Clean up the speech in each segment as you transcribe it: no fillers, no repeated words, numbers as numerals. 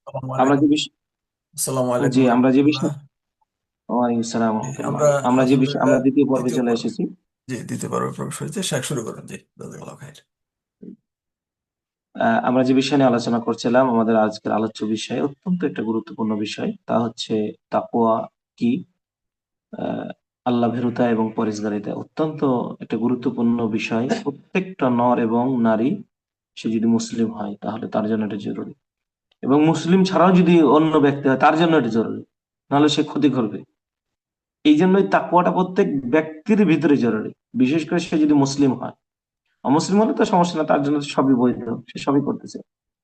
আসসালামু আমরা আলাইকুম। যে বিষয় আসসালামু জি আলাইকুম আমরা যে রহমতুল্লাহ। বিষয় ওয়ালাইকুম আসসালাম ওয়া জি, রাহমাতুল্লাহ। আমরা আমরা যে বিষয় আলহামদুলিল্লাহ আমরা দ্বিতীয় পর্বে দ্বিতীয় চলে পর্ব। এসেছি। জি, দ্বিতীয় পর্বে প্রবেশ হয়েছে। শেখ শুরু করুন। জি, জাযাকাল্লাহু খাইর। আমরা যে বিষয় নিয়ে আলোচনা করছিলাম, আমাদের আজকের আলোচ্য বিষয় অত্যন্ত একটা গুরুত্বপূর্ণ বিষয়, তা হচ্ছে তাকওয়া কি। আহ, আল্লাহ ভীরুতা এবং পরহেজগারিতা অত্যন্ত একটা গুরুত্বপূর্ণ বিষয়। প্রত্যেকটা নর এবং নারী, সে যদি মুসলিম হয় তাহলে তার জন্য এটা জরুরি, এবং মুসলিম ছাড়াও যদি অন্য ব্যক্তি হয় তার জন্য এটা জরুরি, নাহলে সে ক্ষতি করবে। এই জন্যই তাকওয়াটা প্রত্যেক ব্যক্তির ভিতরে জরুরি, বিশেষ করে সে যদি মুসলিম হয়। অমুসলিম হলে তো সমস্যা না, তার জন্য তো সবই বৈধ, সে সবই করতেছে।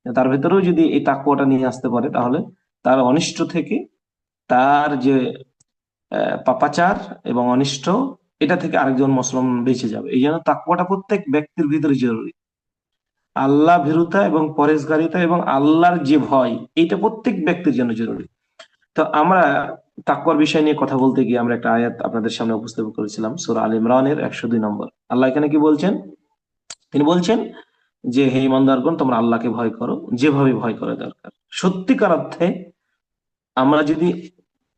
তার ভেতরেও যদি এই তাকওয়াটা নিয়ে আসতে পারে তাহলে তার অনিষ্ট থেকে, তার যে পাপাচার এবং অনিষ্ট, এটা থেকে আরেকজন মুসলমান বেঁচে যাবে। এই জন্য তাকওয়াটা প্রত্যেক ব্যক্তির ভিতরে জরুরি। আল্লাহ ভীরুতা এবং পরহেজগারিতা এবং আল্লাহর যে ভয়, এইটা প্রত্যেক ব্যক্তির জন্য জরুরি। তো আমরা তাকওয়ার বিষয় নিয়ে কথা বলতে গিয়ে আমরা একটা আয়াত আপনাদের সামনে উপস্থাপন করেছিলাম, সূরা আল ইমরানের 102 নম্বর। আল্লাহ এখানে কি বলছেন? তিনি বলছেন যে, হে ইমানদারগণ, তোমরা আল্লাহকে ভয় করো যেভাবে ভয় করা দরকার। সত্যিকার অর্থে আমরা যদি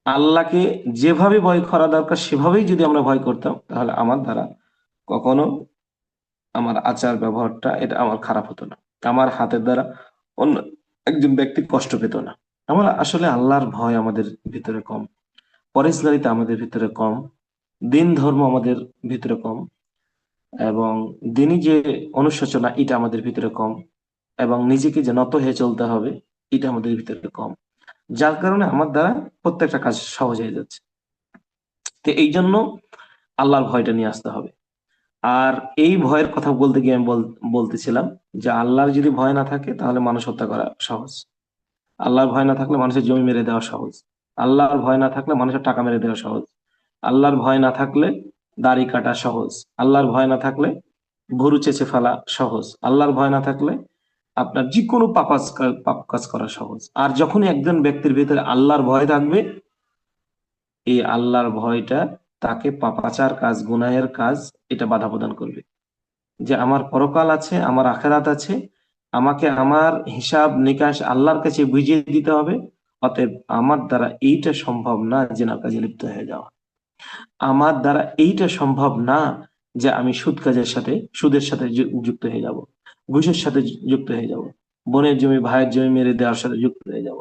আল্লাহকে যেভাবে ভয় করা দরকার সেভাবেই যদি আমরা ভয় করতাম, তাহলে আমার দ্বারা কখনো আমার আচার ব্যবহারটা এটা আমার খারাপ হতো না, আমার হাতের দ্বারা অন্য একজন ব্যক্তি কষ্ট পেত না। আমরা আসলে আল্লাহর ভয় আমাদের ভিতরে কম, পরেশগারিতা আমাদের ভিতরে কম, দিন ধর্ম আমাদের ভিতরে কম, এবং দিনই যে অনুশোচনা এটা আমাদের ভিতরে কম, এবং নিজেকে যে নত হয়ে চলতে হবে এটা আমাদের ভিতরে কম। যার কারণে আমার দ্বারা প্রত্যেকটা কাজ সহজ হয়ে যাচ্ছে। তো এই জন্য আল্লাহর ভয়টা নিয়ে আসতে হবে। আর এই ভয়ের কথা বলতে গিয়ে আমি বলতেছিলাম যে আল্লাহর যদি ভয় না থাকে তাহলে মানুষ হত্যা করা সহজ। আল্লাহর ভয় না থাকলে মানুষের জমি মেরে দেওয়া সহজ। আল্লাহর ভয় না থাকলে মানুষের টাকা মেরে দেওয়া সহজ। আল্লাহর ভয় না থাকলে দাড়ি কাটা সহজ। আল্লাহর ভয় না থাকলে গরু চেঁচে ফেলা সহজ। আল্লাহর ভয় না থাকলে আপনার যে কোনো পাপ কাজ করা সহজ। আর যখনই একজন ব্যক্তির ভিতরে আল্লাহর ভয় থাকবে, এই আল্লাহর ভয়টা তাকে পাপাচার কাজ, গুনাহের কাজ, এটা বাধা প্রদান করবে। যে আমার পরকাল আছে, আমার আখেরাত আছে, আমাকে আমার হিসাব নিকাশ আল্লাহর কাছে বুঝিয়ে দিতে হবে। অতএব আমার দ্বারা এইটা সম্ভব না জেনার কাজে লিপ্ত হয়ে যাওয়া। আমার দ্বারা এইটা সম্ভব না যে আমি সুদের সাথে যুক্ত হয়ে যাব, ঘুষের সাথে যুক্ত হয়ে যাব, বোনের জমি ভাইয়ের জমি মেরে দেওয়ার সাথে যুক্ত হয়ে যাব,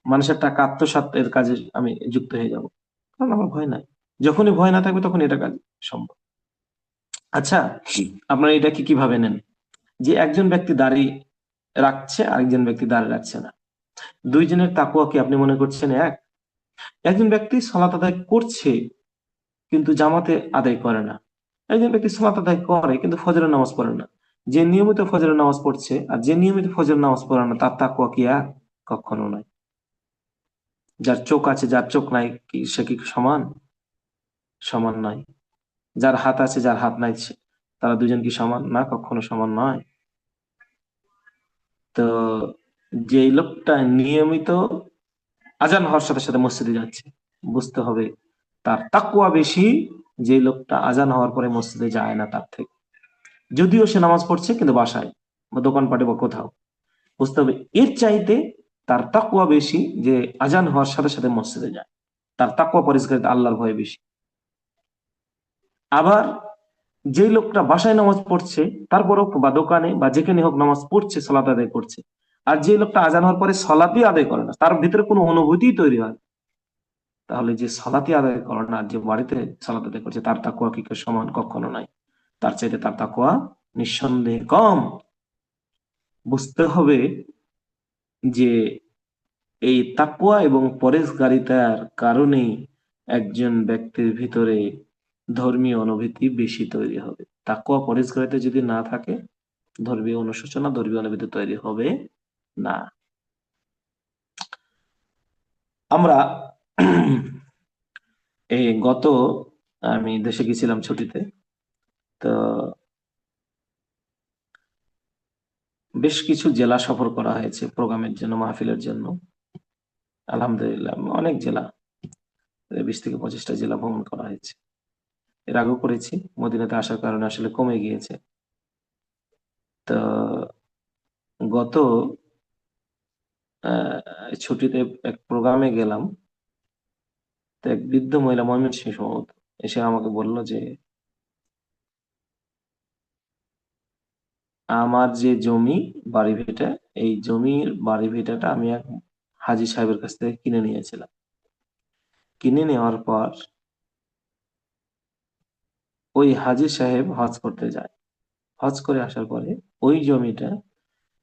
মানুষের টাকা আত্মসাতের কাজে আমি যুক্ত হয়ে যাব। কারণ আমার ভয় নাই। যখনই ভয় না থাকবে তখন এটা কাজ সম্ভব। আচ্ছা, আপনারা এটাকে কিভাবে নেন? যে একজন ব্যক্তি দাড়ি রাখছে, আরেকজন ব্যক্তি দাড়ি রাখছে না, দুইজনের তাকওয়া কি আপনি মনে করছেন এক? একজন ব্যক্তি সালাত আদায় করছে কিন্তু জামাতে আদায় করে না, একজন ব্যক্তি সালাত আদায় করে কিন্তু ফজরের নামাজ পড়ে না। যে নিয়মিত ফজরের নামাজ পড়ছে আর যে নিয়মিত ফজরের নামাজ পড়ে না, তার তাকওয়া কি এক? কখনো নয়। যার চোখ আছে যার চোখ নাই, কি সে কি সমান? সমান নয়। যার হাত আছে যার হাত নাই, তারা দুজন কি সমান? না, কখনো সমান নয়। তো যে লোকটা নিয়মিত আজান হওয়ার সাথে সাথে মসজিদে যাচ্ছে, বুঝতে হবে তার তাকওয়া বেশি যে লোকটা আজান হওয়ার পরে মসজিদে যায় না তার থেকে। যদিও সে নামাজ পড়ছে কিন্তু বাসায় বা দোকানপাটে বা কোথাও, বুঝতে হবে এর চাইতে তার তাকওয়া বেশি যে আজান হওয়ার সাথে সাথে মসজিদে যায়। তার তাকওয়া পরিষ্কার, আল্লাহর ভয় বেশি। আবার যে লোকটা বাসায় নামাজ পড়ছে, তারপরও বা দোকানে বা যেখানে হোক নামাজ পড়ছে, সালাত আদায় করছে, আর যে লোকটা আজান হওয়ার পরে সালাতই আদায় করে না, তার ভিতরে কোনো অনুভূতি তৈরি হয়, তাহলে যে সালাতি আদায় করে না আর যে বাড়িতে সালাত আদায় করছে, তার তাকওয়া কি কেউ সমান? কখনো নাই। তার চাইতে তার তাকওয়া নিঃসন্দেহে কম। বুঝতে হবে যে এই তাকওয়া এবং পরেজগারিতার কারণেই একজন ব্যক্তির ভিতরে ধর্মীয় অনুভূতি বেশি তৈরি হবে। তাকওয়া পরেজগারিতা যদি না থাকে, ধর্মীয় অনুশোচনা, ধর্মীয় অনুভূতি তৈরি হবে না। আমরা এই আমি দেশে গেছিলাম ছুটিতে। তো বেশ কিছু জেলা সফর করা হয়েছে প্রোগ্রামের জন্য, মাহফিলের জন্য। আলহামদুলিল্লাহ, অনেক জেলা, 20 থেকে 25টা জেলা ভ্রমণ করা হয়েছে। এর আগেও করেছি, মদিনাতে আসার কারণে আসলে কমে গিয়েছে। তো গত ছুটিতে এক প্রোগ্রামে গেলাম। তো এক বৃদ্ধ মহিলা, ময়মনসিংহ সম্ভবত, এসে আমাকে বলল যে আমার যে জমি বাড়ি ভিটা, এই জমির বাড়ি ভিটাটা আমি এক হাজী সাহেবের কাছ থেকে কিনে নিয়েছিলাম। কিনে নেওয়ার পর ওই হাজী সাহেব হজ করতে যায়। হজ করে আসার পরে ওই জমিটা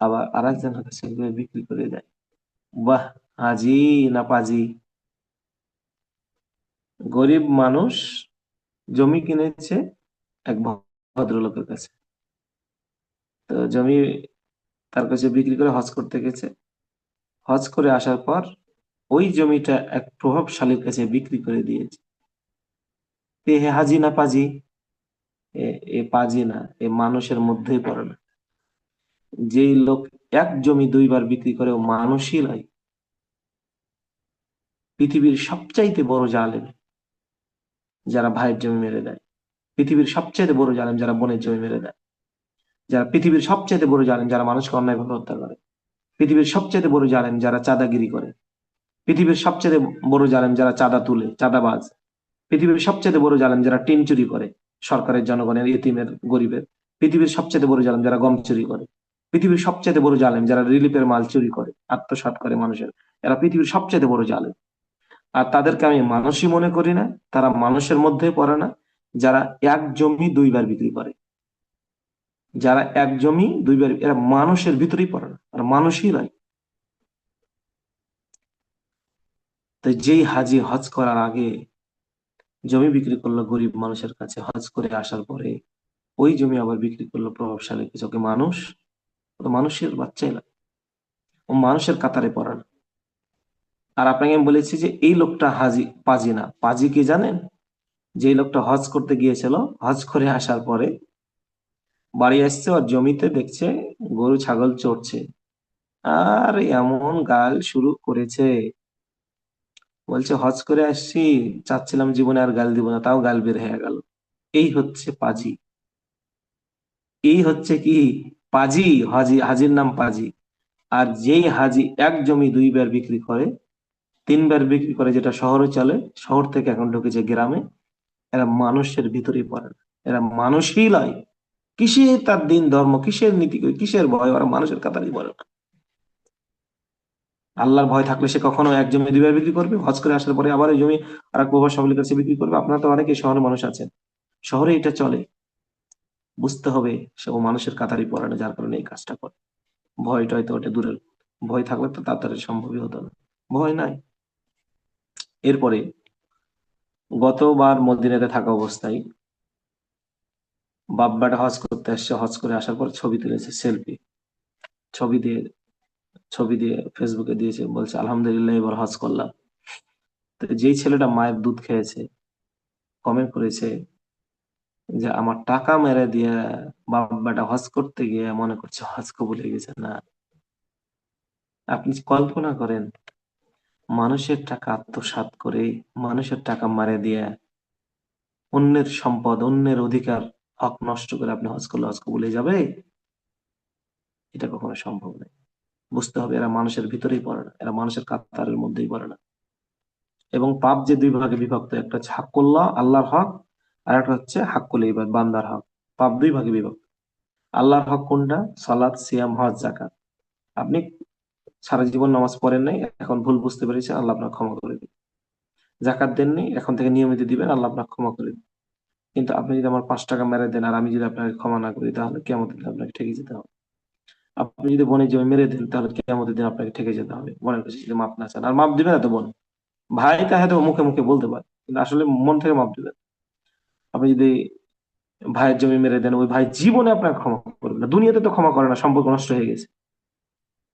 আবার আরেকজনের কাছে গিয়ে বিক্রি করে দেয়। বাহ! হাজি না পাজি! গরিব মানুষ জমি কিনেছে এক ভদ্রলোকের কাছে। তো জমি তার কাছে বিক্রি করে হজ করতে গেছে। হজ করে আসার পর ওই জমিটা এক প্রভাবশালীর কাছে বিক্রি করে দিয়েছে। এ হে হাজি না পাজি? এ এ পাজি না, এ মানুষের মধ্যেই পড়ে না। যেই লোক এক জমি দুইবার বিক্রি করে ও মানুষই নয়। পৃথিবীর সবচাইতে বড় জালেম যারা ভাইয়ের জমি মেরে দেয়। পৃথিবীর সবচাইতে বড় জালেম যারা বোনের জমি মেরে দেয়। যারা পৃথিবীর সবচাইতে বড় জালেম যারা মানুষকে অন্যায়ভাবে হত্যা করে। পৃথিবীর সবচাইতে বড় জালেম যারা চাঁদাগিরি করে। পৃথিবীর সবচেয়ে বড় জালেম যারা চাঁদা তুলে, চাঁদাবাজ। পৃথিবীর সবচেয়ে বড় জালেম যারা টিন চুরি করে, সরকারের, জনগণের, ইতিমের, গরিবের। পৃথিবীর সবচেয়ে বড় জালেম যারা গম চুরি করে। পৃথিবীর সবচেয়ে বড় জালেম যারা রিলিফের মাল চুরি করে, আত্মসাৎ করে মানুষের। এরা পৃথিবীর সবচেয়ে বড় জালেম। আর তাদেরকে আমি মানুষই মনে করি না, তারা মানুষের মধ্যে পড়ে না। যারা এক জমি দুইবার বিক্রি করে, যারা এক জমি দুইবার, এরা মানুষের ভিতরেই পড়ে না, আর মানুষই নয়। তো যেই হাজি হজ করার আগে জমি বিক্রি করলো গরিব মানুষের কাছে, হজ করে আসার পরে ওই জমি আবার বিক্রি করলো প্রভাবশালী কিছু, ওকে মানুষ, ও তো মানুষের বাচ্চাই না, ও মানুষের কাতারে পড়ে না। আর আপনাকে আমি বলেছি যে এই লোকটা হাজি পাজি না, পাজি কি জানেন? যে লোকটা হজ করতে গিয়েছিল, হজ করে আসার পরে বাড়ি আসছে, আর জমিতে দেখছে গরু ছাগল চড়ছে। আর এমন গাল শুরু করেছে, বলছে হজ করে আসছি, চাচ্ছিলাম জীবনে আর গাল দিব না, তাও গাল বের হয়ে গেল। এই হচ্ছে পাজি। এই হচ্ছে কি? পাজি। হাজি, হাজির নাম পাজি। আর যেই হাজি এক জমি দুইবার বিক্রি করে, তিনবার বিক্রি করে, যেটা শহরে চলে, শহর থেকে এখন ঢুকেছে গ্রামে, এরা মানুষের ভিতরেই পড়ে না। এরা মানুষই নয়। কিসের তার দিন ধর্ম, কিসের নীতি, কিসের ভয়? ওরা মানুষের কাতারই পড়ে না। আল্লাহর ভয় থাকলে সে কখনো এক জমি দুইবার বিক্রি করবে? হজ করে আসার পরে আবার ওই জমি আর এক প্রভাবশালীর কাছে বিক্রি করবে? আপনারা তো অনেকে শহরে মানুষ আছেন, শহরে এটা চলে। বুঝতে হবে সে ও মানুষের কাতারই পড়ে না, যার কারণে এই কাজটা করে। ভয় টয় তো ওটা দূরের। ভয় থাকলে তো তাড়াতাড়ি সম্ভবই হতো না। ভয় নাই। এরপরে গতবার মদিনাতে থাকা অবস্থায় বাব্বাটা হজ করতে আসছে, হজ করে আসার পর ছবি তুলেছে, সেলফি ছবি দিয়ে, ছবি দিয়ে ফেসবুকে দিয়েছে, বলছে আলহামদুলিল্লাহ এবার হজ করলাম। তো যেই ছেলেটা মায়ের দুধ খেয়েছে, কমেন্ট করেছে যে আমার টাকা মেরে দিয়ে বাব্বাটা হজ করতে গিয়ে মনে করছে হজ কবুল হয়ে গেছে। না, আপনি কল্পনা করেন, মানুষের টাকা আত্মসাৎ করে, মানুষের টাকা মারে দিয়ে, অন্যের সম্পদ, অন্যের অধিকার, হক নষ্ট করে আপনি হজ করলে হজ কবুল হয়ে যাবে? এটা কখনো সম্ভব নয়। বুঝতে হবে এরা মানুষের ভিতরেই পড়ে না, এরা মানুষের কাতারের মধ্যেই পড়ে না। এবং পাপ যে দুই ভাগে বিভক্ত, একটা হচ্ছে হাক্কুল্লাহ, আল্লাহর হক, আর একটা হচ্ছে হাক্কুল ইবাদ, বান্দার হক। পাপ দুই ভাগে বিভক্ত। আল্লাহর হক কোনটা? সালাত, সিয়াম, হজ, যাকাত। আপনি সারা জীবন নামাজ পড়েন নাই, এখন ভুল বুঝতে পেরেছেন, আল্লাহ আপনাকে ক্ষমা করে দিবেন। যাকাত দেননি, এখন থেকে নিয়মিত দিবেন, আল্লাহ আপনাকে ক্ষমা করে দিবেন। কিন্তু আপনি যদি আমার 5 টাকা মেরে দেন আর আমি যদি আপনাকে ক্ষমা না করি, তাহলে কিয়ামতের দিন আপনাকে ঠেকে যেতে হবে। আপনি যদি বোনের জমি মেরে দেন, তাহলে কিয়ামতের দিন আপনাকে ঠেকে যেতে হবে, বোনের কাছে যদি মাপ না চান। আর মাপ দিবে না তো বোন। ভাই তা হয়তো মুখে মুখে বলতে পারে, কিন্তু আসলে মন থেকে মাপ দিবেন। আপনি যদি ভাইয়ের জমি মেরে দেন, ওই ভাই জীবনে আপনাকে ক্ষমা করবে না, দুনিয়াতে তো ক্ষমা করে না, সম্পর্ক নষ্ট হয়ে গেছে।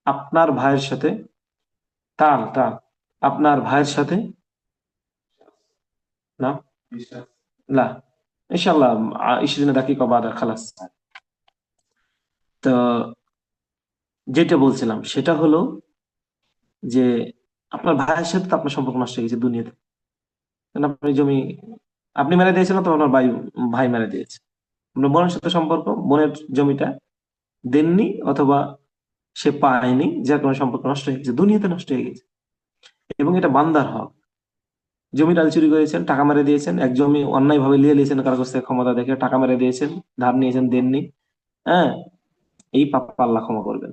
আপনার ভাইয়ের সাথে, তার তার আপনার ভাইয়ের সাথে, না لا ان شاء الله 20 دقيقة بعد خلاص. তো যেটা বলছিলাম সেটা হলো যে আপনার ভাইয়ের সাথে তো আপনার সম্পর্ক নষ্ট হয়ে গেছে দুনিয়াতে। কারণ আপনি জমি আপনি মেরে দিয়েছেন, তো আপনার ভাই, ভাই মেরে দিয়েছে। আপনার বোনের সাথে সম্পর্ক, বোনের জমিটা দেননি, অথবা সে পায়নি, যার কারণে সম্পর্ক নষ্ট হয়ে গেছে, দুনিয়াতে নষ্ট হয়ে গেছে। এবং এটা বান্দার হক। জমি ডাল চুরি করেছেন, টাকা মেরে দিয়েছেন, এক জমি অন্যায় ভাবে নিয়ে নিয়েছেন, কারো কাছ থেকে ক্ষমতা দেখে টাকা মেরে দিয়েছেন, ধার নিয়েছেন, দেননি, হ্যাঁ, এই পাপ আল্লাহ ক্ষমা করবেন।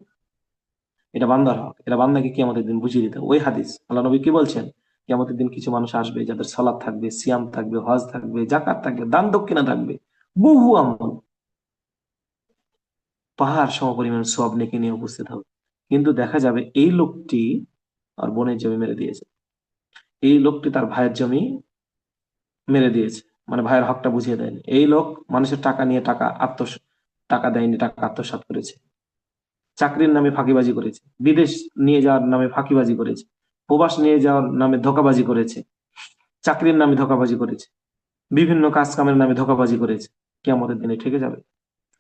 এটা বান্দার হক, এটা বান্দাকে কিয়ামতের দিন বুঝিয়ে দিতে হবে। ওই হাদিস আল্লাহ নবী কি বলছেন, কিয়ামতের দিন কিছু মানুষ আসবে যাদের সালাত থাকবে, সিয়াম থাকবে, হজ থাকবে, জাকাত থাকবে, দান দক্ষিণা থাকবে, বহু আমল, পাহাড় সমপরিমাণ সওয়াব নেকি নিয়ে উপস্থিত হবে। কিন্তু দেখা যাবে এই লোকটি আর বোনের জমি মেরে দিয়েছে, এই লোকটি তার ভাইয়ের জমি মেরে দিয়েছে, মানে ভাইয়ের হকটা বুঝিয়ে দেয়নি। এই লোক মানুষের টাকা নিয়ে টাকা দেয়নি, টাকা আত্মসাৎ করেছে, চাকরির নামে ফাঁকিবাজি করেছে, বিদেশ নিয়ে যাওয়ার নামে ফাঁকিবাজি করেছে, প্রবাস নিয়ে যাওয়ার নামে ধোঁকাবাজি করেছে, চাকরির নামে ধোঁকাবাজি করেছে, বিভিন্ন কাজ কামের নামে ধোঁকাবাজি করেছে, কিয়ামতের দিনে ঠেকে যাবে।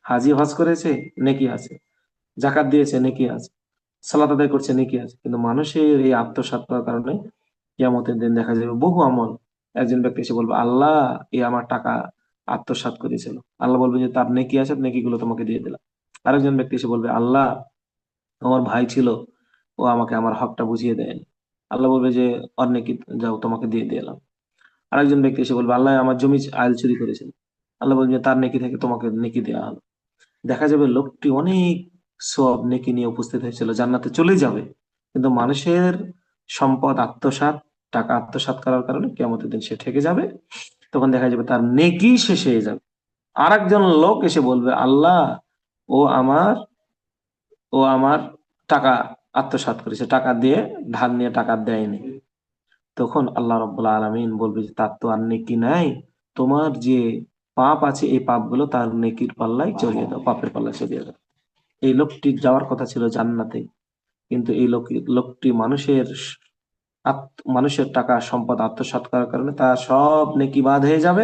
হাজি হজ করেছে, নেকি আছে, জাকাত দিয়েছে, নেকি আছে, সালাত আদায় করছে, নেকি আছে, কিন্তু মানুষের এই আত্মসাৎ করার কারণে কিয়ামতের দিন দেখা যাবে বহু আমল। একজন ব্যক্তি এসে বলবে, আল্লাহ, এই আমার টাকা আত্মসাৎ করেছিল, আল্লাহ বলবে যে তার নেকি আছে, নেকি গুলো তোমাকে দিয়ে দিলাম। আরেকজন ব্যক্তি এসে বলবে, আল্লাহ, আমার ভাই ছিল, ও আমাকে আমার হকটা বুঝিয়ে দেয়নি, আল্লাহ বলবে যে ওর নেকি যাও, তোমাকে দিয়ে দিলাম। আরেকজন ব্যক্তি এসে বলবে, আল্লাহ, আমার জমি আইল চুরি করেছিল, আল্লাহ বলবে যে তার নেকি থেকে তোমাকে নেকি দেওয়া হলো। দেখা যাবে লোকটি অনেক সওয়াব নেকি নিয়ে উপস্থিত হয়েছিল, জান্নাতে চলে যাবে, কিন্তু মানুষের সম্পদ আত্মসাৎ, টাকা আত্মসাৎ করার কারণে কিয়ামতের দিন সে ঠেকে যাবে। তখন দেখা যাবে তার নেকি শেষ হয়ে যাবে। আর একজন লোক এসে বলবে, আল্লাহ, ও আমার ও আমার টাকা আত্মসাৎ করেছে, টাকা দিয়ে ধার নিয়ে টাকা দেয়নি। তখন আল্লাহ রাব্বুল আলামিন বলবে যে তার তো আর নেকি নাই, তোমার যে পাপ আছে এই পাপগুলো তার নেকির পাল্লায় চড়িয়ে দাও, পাপের পাল্লায় চড়িয়ে দাও। এই লোকটি যাওয়ার কথা ছিল জান্নাতে, কিন্তু এই লোকটি মানুষের টাকা সম্পদ আত্মসাৎ করার কারণে তার সব নেকি বাদ হয়ে যাবে।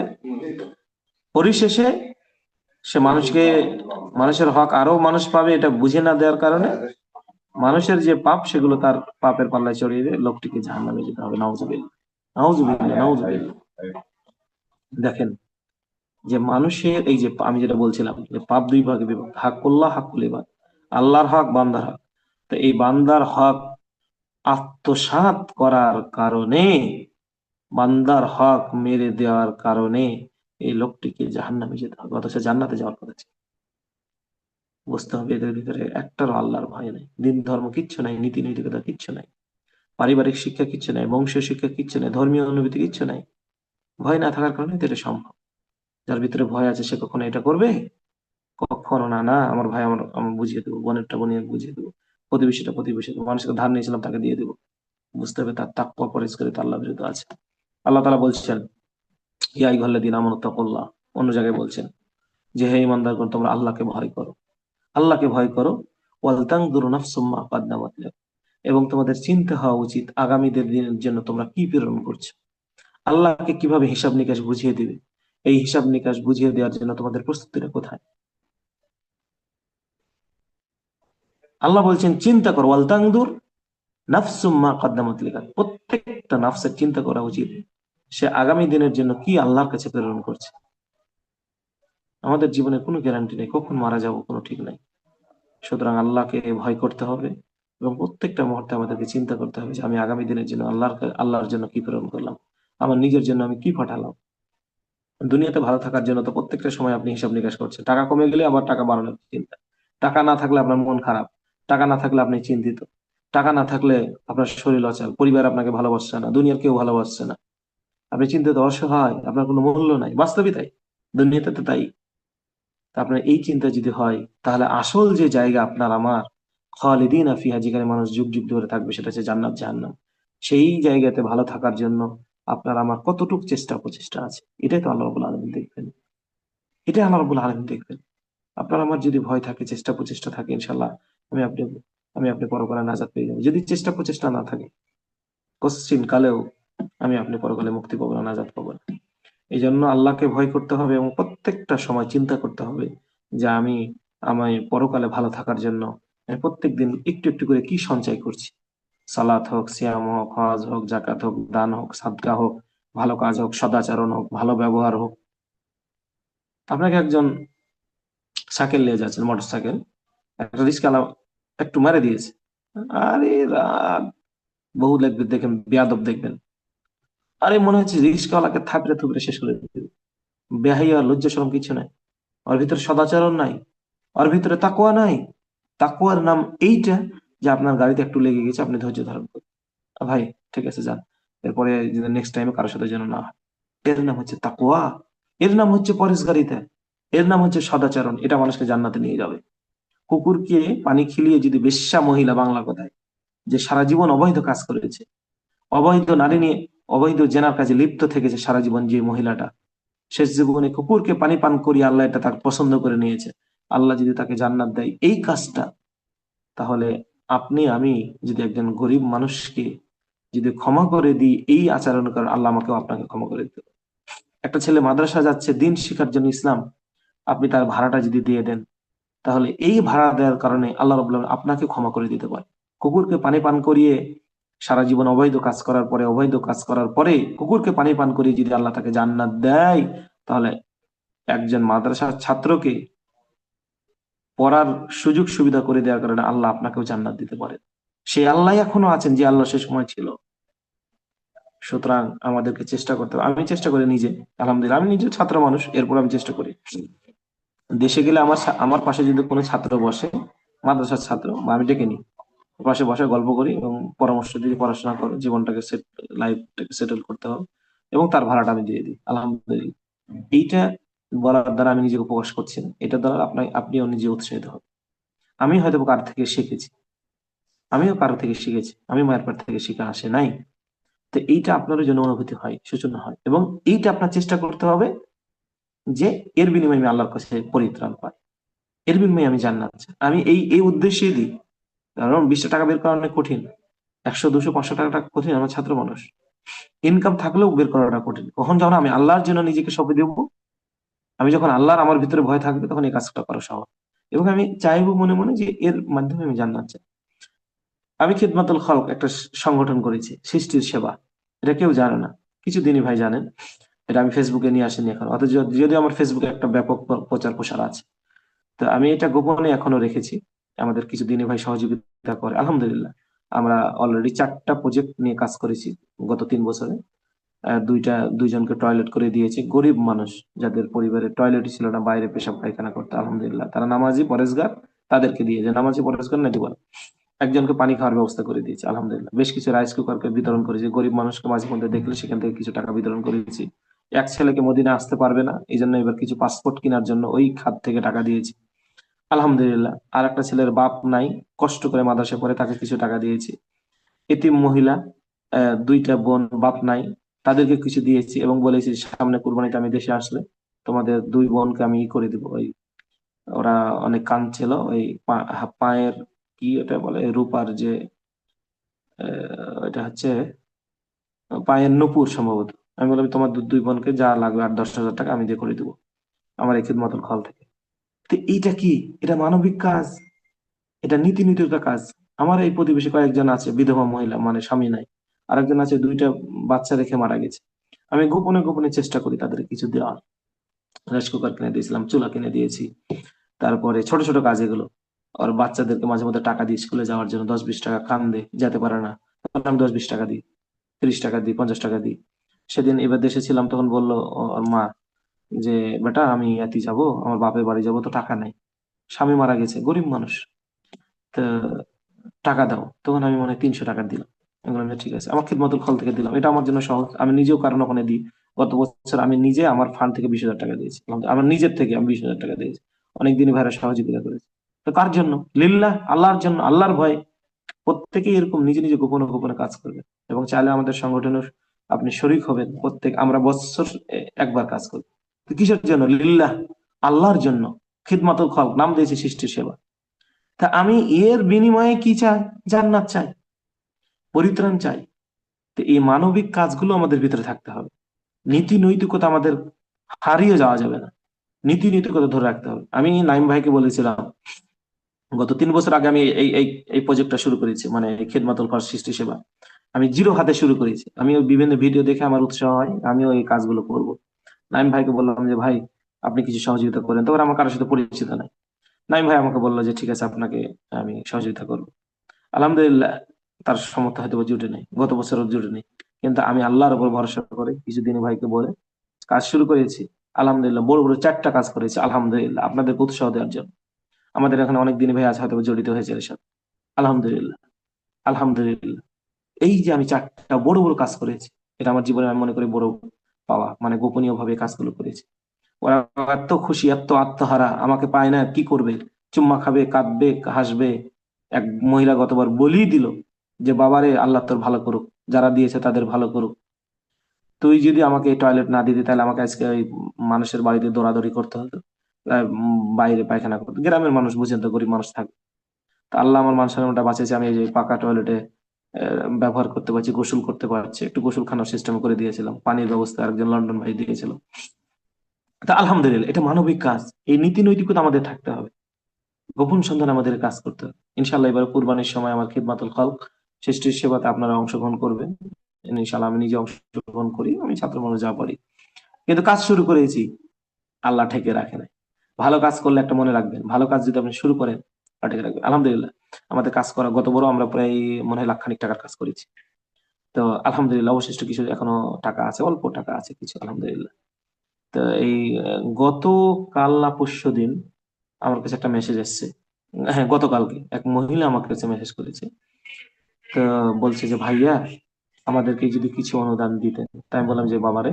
পরিশেষে সে মানুষের হক আরো মানুষ পাবে, এটা বুঝে না দেওয়ার কারণে মানুষের যে পাপ সেগুলো তার পাপের পাল্লায় চড়িয়ে দিয়ে লোকটিকে জাহান্নামে যেতে হবে। নাউজুবিল্লাহ, নাউজুবিল্লাহ, নাউজুবিল্লাহ। দেখেন যে মানুষের এই যে আমি যেটা বলছিলাম যে পাপ দুই ভাগে বিভক্ত, হাক্কুল্লাহ, হাক্কুল ইবাদ, আল্লাহর হক, বান্দার হক। তো এই বান্দার হক আত্মসাৎ করার কারণে, বান্দার হক মেরে দেওয়ার কারণে এই লোকটিকে জাহান্নামে যেতে হবে, অথচ জান্নাতে যাওয়ার কথা ছিল। বুঝতে হবে এদের ভিতরে একটারও আল্লাহর ভয় নাই, দিন ধর্ম কিচ্ছু নাই, নীতি নৈতিকতা কিচ্ছু নাই, পারিবারিক শিক্ষা কিচ্ছু নাই, বংশীয় শিক্ষা কিচ্ছু নাই, ধর্মীয় অনুভূতি কিচ্ছু নাই। ভয় না থাকার কারণে তো এটা সম্ভব। যার ভিতরে ভয় আছে সে কখনো এটা করবে? কখনো না। না, আমার ভাই আমার আমি বুঝিয়ে দেবো, বোনেরটা বোনিয়ে বুঝিয়ে দেবো, প্রতিবেশীটা প্রতিবেশী দেবো, মানুষকে ধার নিয়েছিলাম তাকে দিয়ে দেবো। বুঝতে হবে তার তাকওয়া পরহেজগারিতা আল্লাহ বিরুদ্ধে আছে। আল্লাহ তাআলা বলছেন, ইয়া আইয়ুহাল্লাযীনা আমানু তাকুল্লাহ, অন্য জায়গায় বলছেন যে হে ঈমানদারগণ, তোমরা আল্লাহকে ভয় করো, আল্লাহকে ভয় করো, ওয়াল তানজুরু নাফসুম মা কাদ্দামাত লিগাদ, এবং তোমাদের চিন্তা হওয়া উচিত আগামীদের দিনের জন্য তোমরা কি প্রেরণ করছো। আল্লাহকে কিভাবে হিসাব নিকাশ বুঝিয়ে দিবে, এই হিসাব নিকাশ বুঝিয়ে দেওয়ার জন্য তোমাদের প্রস্তুতিটা কোথায়? আল্লাহ বলছেন চিন্তা করো, ওয়াল তানজুর নাফসুম মা কাদ্দামাত লিগাদ, প্রত্যেকটা নাফসের চিন্তা করা উচিত সে আগামী দিনের জন্য কি আল্লাহর কাছে প্রেরণ করছে। আমাদের জীবনে কোনো গ্যারান্টি নেই, কখন মারা যাব কোনো ঠিক নাই। সুতরাং আল্লাহকে ভয় করতে হবে এবং প্রত্যেকটা মুহূর্তে আমাদেরকে চিন্তা করতে হবে যে আমি আগামী দিনের জন্য আল্লাহর জন্য কি প্রেরণ করলাম, আমার নিজের জন্য আমি কি পাঠালাম। দুনিয়াতে ভালো থাকার জন্য তো প্রত্যেকটা সময় আপনি হিসাব নিকাশ করছেন, টাকা কমে গেলে আবার টাকা বাড়ানোর চিন্তা, টাকা না থাকলে আপনার মন খারাপ, টাকা না থাকলে আপনি চিন্তিত, টাকা না থাকলে আপনার শরীর অচল, পরিবার আপনাকে ভালোবাসছে না, দুনিয়ার কেউ ভালোবাসছে না, আপনি চিন্তিত, অসহায়, আপনার কোনো মূল্য নাই, বাস্তবিক তাই, দুনিয়াতে তো তাই। তা আপনার এই চিন্তা যদি হয়, তাহলে আসল যে জায়গা আপনার আমার খালিদিনা ফিহা, যেখানে মানুষ যুগ যুগ ধরে থাকবে, সেটা হচ্ছে জান্নাত জাহান্নাম। সেই জায়গাতে ভালো থাকার জন্য আপনার আমার কতটুকু চেষ্টা প্রচেষ্টা আছে, এটাই তো আল্লাহ রাব্বুল আলামিন দেখবেন, এটাই আল্লাহ রাব্বুল আলামিন দেখবেন। আপনার আমার যদি ভয় থাকে, চেষ্টা প্রচেষ্টা থাকে, ইনশাল্লাহ আমি আপনি আমি আপনি পরকালে নাজাত পেয়ে যাবো। যদি চেষ্টা প্রচেষ্টা না থাকে, কশ্চিন কালেও আমি আপনি পরকালে মুক্তি পাবো না, নাজাত পাবো না। এই জন্য আল্লাহকে ভয় করতে হবে এবং প্রত্যেকটা সময় চিন্তা করতে হবে যে আমি পরকালে ভালো থাকার জন্য আমি প্রত্যেকদিন একটু একটু করে কি সঞ্চয় করছি। সালাত হোক, সিয়াম হোক, হজ হোক, জাকাত হোক, দান হোক, সাদকা হোক, ভালো কাজ হোক, সদাচরণ হোক, ভালো ব্যবহার হোক। আপনাকে একজন সাইকেল নিয়ে যাচ্ছেন, মোটর সাইকেল, একটা রিস্কাওয়ালা একটু মেরে দিয়েছে, আরে রাগ, বহু দেখবেন, দেখেন বেয়াদব দেখবেন, আরে মনে হচ্ছে রিস্কাওয়ালাকে থাপড়ে থুপড়ে শেষ করে দিবে। বেহাই আর লজ্জা শরম কিছু নাই, ওর ভিতরে সদাচরণ নাই, ওর ভিতরে তাকওয়া নাই। তাকওয়ার নাম এইটা যে আপনার গাড়িতে একটু লেগে গেছে, আপনি ধৈর্য ধারণ করুন, ভাই ঠিক আছে যান, এরপরে নেক্সট টাইমে কারোর সাথে যেন না হয়। এর নাম হচ্ছে তাকওয়া, এর নাম হচ্ছে পরেশগারিতা, এর নাম হচ্ছে সদাচরণ। এটা মানুষকে জান্নাতে নিয়ে যাবে। কুকুরকে পানি খিলিয়ে যদি বেশ্যা মহিলা, বাংলা কথায়, যে সারা জীবন অবৈধ কাজ করেছে, অবৈধ নারী নিয়ে, অবৈধ জেনার কাজে লিপ্ত থেকেছে সারা জীবন, যে মহিলাটা শেষ জীবনে কুকুরকে পানি পান করিয়ে আল্লাহ এটা তাকে পছন্দ করে নিয়েছে, আল্লাহ যদি তাকে জান্নাত দেয় এই কাজটা, তাহলে আপনি আমি যদি একজন গরিব মানুষকে যদি ক্ষমা করে দিই এই আচরণ করে, আল্লাহ আমাকেও আপনাকে ক্ষমা করে দিতে পারে। একটা ছেলে মাদ্রাসা যাচ্ছে দিন শিখার জন্য ইসলাম, আপনি তার ভাড়াটা যদি দিয়ে দেন, তাহলে এই ভাড়া দেওয়ার কারণে আল্লাহ রাব্বুল আলামিন আপনাকে ক্ষমা করে দিতে পারে। কুকুরকে পানি পান করিয়ে সারা জীবন অবৈধ কাজ করার পরে, অবৈধ কাজ করার পরে কুকুরকে পানি পান করিয়ে যদি আল্লাহ তাকে জান্নাত দেয়, তাহলে একজন মাদ্রাসার ছাত্রকে পড়ার সুযোগ সুবিধা করে দেওয়ার কারণে আল্লাহ আপনাকেও জান্নাত দিতে পারে। সেই আল্লাহ এখনো আছেন যে আল্লাহ সে সময় ছিল। সুতরাং আমাদেরকে চেষ্টা করতে হবে। আমি চেষ্টা করি নিজে, আলহামদুলিল্লাহ আমি নিজে ছাত্র মানুষ, এরপর আমি চেষ্টা করি দেশে গেলে আমার পাশে যদি কোনো ছাত্র বসে, মাদ্রাসার ছাত্র, বা আমি ডেকে নিই, পাশে বসে গল্প করি এবং পরামর্শ দিই, পড়াশোনা করো, জীবনটাকে সেট, লাইফটাকে সেটেল করতে হবে, এবং তার ভাড়াটা আমি দিয়ে দিই আলহামদুলিল্লাহ। এইটা বলার দ্বারা আমি নিজেকে প্রকাশ করছি না, এটা দ্বারা আপনিও নিজে উৎসাহিত হবে। আমি হয়তো কার থেকে শিখেছি, আমিও কারো থেকে শিখেছি, আমি মায়ের পেট থেকে শিখে আসে নাই। তো এইটা আপনার জন্য অনুভূতি হয়, সূচনা হয়, এবং এইটা আপনার চেষ্টা করতে হবে যে এর বিনিময়ে আমি আল্লাহর কাছে পরিত্রাণ পাই, এর বিনিময়ে আমি জান্নাত চাই। আমি এই এই উদ্দেশ্যে দিই, কারণ 20 টাকা বের করা অনেক কঠিন, 100 200 500 টাকা কঠিন, আমার ছাত্র মানুষ, ইনকাম থাকলেও বের করাটা কঠিন। কখন যখন আমি আল্লাহর জন্য নিজেকে সঁপে দেবো, আমি যখন আল্লাহর আমার ভিতরে ভয় থাকবে, তখন এই কাজটা করা সহজ। এবং আমি চাইবো মনে মনে যে এর মাধ্যমে আমি জান্নাত চাই। আমি খিদমাতুল খলক একটা সংগঠন করেছি, সৃষ্টির সেবা, এটা কেউ জানে না, কিছু দিনই ভাই জানেন। এটা আমি ফেসবুকে নিয়ে আসিনি এখন, অথচ যদিও আমার ফেসবুকে একটা ব্যাপক প্রচার প্রসার আছে, তো আমি এটা গোপনে এখনো রেখেছি। আমাদের কিছু দিনই ভাই সহযোগিতা করে আলহামদুলিল্লাহ। আমরা অলরেডি 4টা প্রজেক্ট নিয়ে কাজ করেছি গত 3 বছরে। দুইজনকে টয়লেট করে দিয়েছি, গরিব মানুষ যাদের পরিবারে টয়লেটই ছিল না, বাইরে পেশাব পায়খানা করতে, আলহামদুলিল্লাহ তারা নামাজি পরেশগার, তাদেরকে দিয়ে, যে নামাজি পরেশগার নাকি বলে, একজনকে পানি খাওয়ার ব্যবস্থা করে দিয়েছি আলহামদুলিল্লাহ। বেশ কিছু রাইস কুকারকে বিতরণ করেছি, গরিব মানুষকে মাঝে মধ্যে দেখলে সেখান থেকে কিছু টাকা বিতরণ করেছি। এক ছেলেকে মদিনা আসতে পারবে না, এই জন্য এবার কিছু পাসপোর্ট কেনার জন্য ওই খাত থেকে টাকা দিয়েছি আলহামদুলিল্লাহ। আর একটা ছেলের বাপ নাই, কষ্ট করে মাদ্রাসায় পড়ে, তাকে কিছু টাকা দিয়েছি। এতিম মহিলা, 2টা বোন, বাপ নাই, তাদেরকে কিছু দিয়েছি, এবং বলেছি সামনে কুরবানিতে আমি দেশে আসলে তোমাদের 2 বোনকে আমি ই করে দিব। ওই ওরা অনেক কাঁদছিল, ওই পায়ের কি ওটা বলে, রূপার যে, এটা হচ্ছে পায়ের নুপুর সম্ভবত। আমি বললাম তোমার 2 বোনকে যা লাগবে 8-10 হাজার টাকা আমি দিয়ে করে দিব আমার এই খিদমতুল খল থেকে। তো এইটা কি, এটা মানবিক কাজ, এটা নীতি নির্ধারিত কাজ। আমার এই প্রতিবেশী কয়েকজন আছে বিধবা মহিলা, মানে স্বামী নাই, আরেকজন আছে 2টা বাচ্চা রেখে মারা গেছে। আমি গোপনে গোপনে চেষ্টা করি তাদের কিছু দেওয়ার, রাইস কুকার কিনে দিয়েছিলাম, চুলা কিনে দিয়েছি, তারপরে ছোট ছোট কাজ এগুলো। আর বাচ্চাদেরকে মাঝে মধ্যে টাকা দিই স্কুলে যাওয়ার জন্য, 10-20 টাকা, কান্দে যেতে পারে না, তখন আমি 10-20 টাকা দিই, 30 টাকা দিই, 50 টাকা দিই। সেদিন এবার দেশে ছিলাম, তখন বললো ওর মা যে বেটা আমি এতি যাবো, আমার বাপের বাড়ি যাবো, তো টাকা নাই, স্বামী মারা গেছে, গরিব মানুষ, তো টাকা দাও। তখন আমি মনে হয় 300 টাকা দিলাম। আমি বললাম যে ঠিক আছে, আমার খিদমতুল খল থেকে দিলাম, এটা আমার জন্য সহজ, আমি নিজেও কারণ ওখানে দিই। গত বছর আমি নিজে আমার ফান্ড থেকে 20,000 টাকা দিয়েছি, আমার নিজের থেকে আমি 20,000 টাকা দিয়েছি। অনেকদিনই ভাইরা সহযোগিতা করেছে। তো কার জন্য? লিল্লাহ, আল্লাহর জন্য, আল্লাহর ভয়ে। প্রত্যেকেই এরকম নিজে নিজে গোপনে গোপনে কাজ করবে, এবং চাইলে আমাদের সংগঠনের আপনি শরিক হবেন। আমরা বছর একবার কাজ করি। তো কিসের জন্য? লিল্লাহ, আল্লাহর জন্য। খিদমাতুল খলক নাম দিয়েছে সৃষ্টির সেবা। তা আমি এর বিনিময়ে কি চাই? জান্নাত চাই, পরিত্রাণ চাই। তো এই মানবিক কাজগুলো আমাদের ভিতরে থাকতে হবে। নীতি নৈতিকতা আমাদের হারিয়ে যাওয়া যাবে না, নীতি নৈতিকতা ধরে রাখতে হবে। আমি নাইম ভাইকে বলেছিলাম গত 3 বছর আগে আমি এই এই এই প্রজেক্টটা শুরু করেছি, মানে এই খেদমাতুল কর সৃষ্টি সেবা। আমি জিরো হাতে শুরু করেছি, আমি ওই বিভিন্ন ভিডিও দেখে আমার উৎসাহ হয়, আমিও এই কাজগুলো করব। নাইম ভাইকে বললাম যে ভাই আপনি কিছু সহযোগিতা করেন, তখন আমার কারোর সাথে পরিচিত নাই। নাইম ভাই আমাকে বললো যে ঠিক আছে, আপনাকে আমি সহযোগিতা করবো। আলহামদুলিল্লাহ, তার সামর্থ্য হয়তো বা জুটে নেই, গত বছরও জুটে নেই, কিন্তু আমি আল্লাহর উপর ভরসা করে কিছু দিনী ভাইকে বলে কাজ শুরু করেছি। আলহামদুলিল্লাহ, বড় বড় 4টা কাজ করেছি আলহামদুলিল্লাহ, আপনাদের উৎসাহ দেওয়ার জন্য। আমাদের এখানে অনেক দিনী ভাই আছে হয়তো বা জড়িত হয়েছে এর সাথে। আলহামদুলিল্লাহ, আলহামদুলিল্লাহ। এই যে আমি 4টা বড় বড় কাজ করেছি, এটা আমার জীবনে আমি মনে করি বড় পাওয়া, মানে গোপনীয় ভাবে কাজগুলো করেছি। ওরা এত খুশি, এত আত্মহারা, আমাকে পায় না, কি করবে, চুম্মা খাবে, কাঁদবে, হাসবে। এক মহিলা গতবার বলেই দিল যে বাবারে, আল্লাহ তোর ভালো করুক, যারা দিয়েছে তাদের ভালো করুক, তুই যদি আমাকে টয়লেট না দিতি তাহলে আমাকে আজকে ওই মানুষের বাড়িতে দৌড়াদৌড়ি করতে হতো, বাইরে পায়খানা করতো। গ্রামের মানুষ বুঝেন তো, গরিব মানুষ থাকে। তা আল্লাহ আমার মান সম্মানটা বাঁচিয়েছে, আমি এই যে পাকা টয়লেটে ব্যবহার করতে পারছি, গোসল করতে পারছি, একটু গোসলখানার সিস্টেম করে দিয়েছিলাম, পানির ব্যবস্থা একজন লন্ডন ভাই দিয়েছিল। তা আলহামদুলিল্লাহ, এটা মানবিক কাজ। এই নীতি নৈতিকতা আমাদের থাকতে হবে, গোপন সন্ধান আমাদের কাজ করতে হবে। ইনশাল্লাহ এবার কুরবানির সময় আমার খিদমাতুল খালক, সৃষ্টির সেবাতে আপনারা অংশগ্রহণ করবেন। ইনশাল্লাহ আমি নিজে অংশগ্রহণ করি, আমি ছাত্র মানুষ যা পারি, কিন্তু কাজ শুরু করেছি, আল্লাহ ঠেকে রাখে নাই। ভালো কাজ করলে একটা মনে রাখবেন, ভালো কাজ যদি আপনি শুরু করেন আল্লাহ ঠেকে রাখবেন। আলহামদুলিল্লাহ, আমাদের কাজ করা গত বড় আমরা প্রায় মনে হয় লাখখানিক টাকার কাজ করেছি। তো আলহামদুলিল্লাহ, অবশিষ্ট কিছু এখনো টাকা আছে, অল্প টাকা আছে কিছু, আলহামদুলিল্লাহ। তো এই গত কাল না পরশু দিন আমার কাছে একটা মেসেজ এসেছে। হ্যাঁ, গতকালকে এক মহিলা আমার কাছে মেসেজ করেছে। তো বলছে যে ভাইয়া, আমাদেরকে যদি কিছু অনুদান দিতেন। তাই আমি বললাম যে বাবারে,